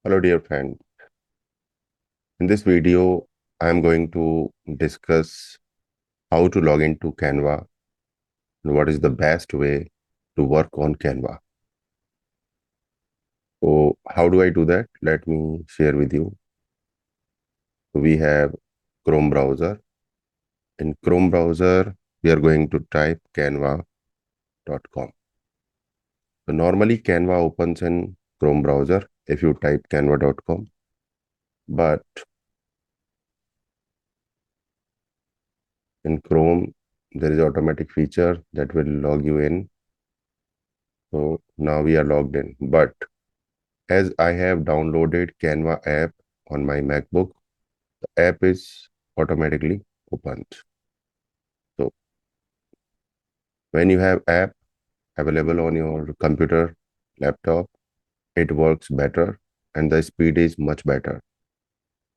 Hello, dear friend. In this video, I am going to discuss how to log into Canva and what is the best way to work on Canva. So, how do I do that? Let me share with you. We have Chrome browser. In Chrome browser, we are going to type canva.com. So, normally Canva opens in Chrome browser if you type canva.com. But in Chrome, there is automatic feature that will log you in. So now we are logged in. But as I have downloaded Canva app on my MacBook, the app is automatically opened. So when you have app available on your computer, laptop, it works better and the speed is much better.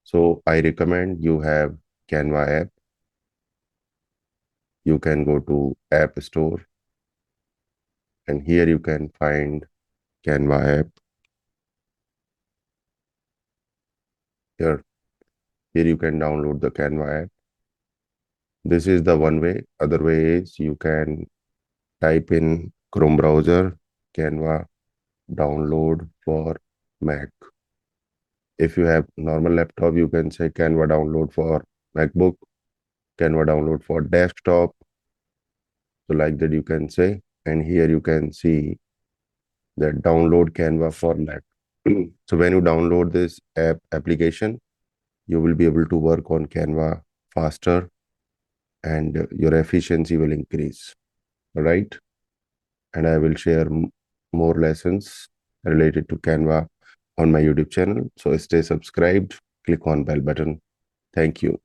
So I recommend you have Canva app. You can go to App Store and here you can find Canva app. Here you can download the Canva app. This is the one way. Other way is you can type in Chrome browser, Canva download for Mac. If you have normal laptop, you can say Canva download for MacBook, Canva download for desktop. So like that you can say, and here you can see that download Canva for Mac. So when you download this application, you will be able to work on Canva faster and your efficiency will increase. All right. And I will share more lessons related to Canva on my YouTube channel. So stay subscribed, click on bell button. Thank you.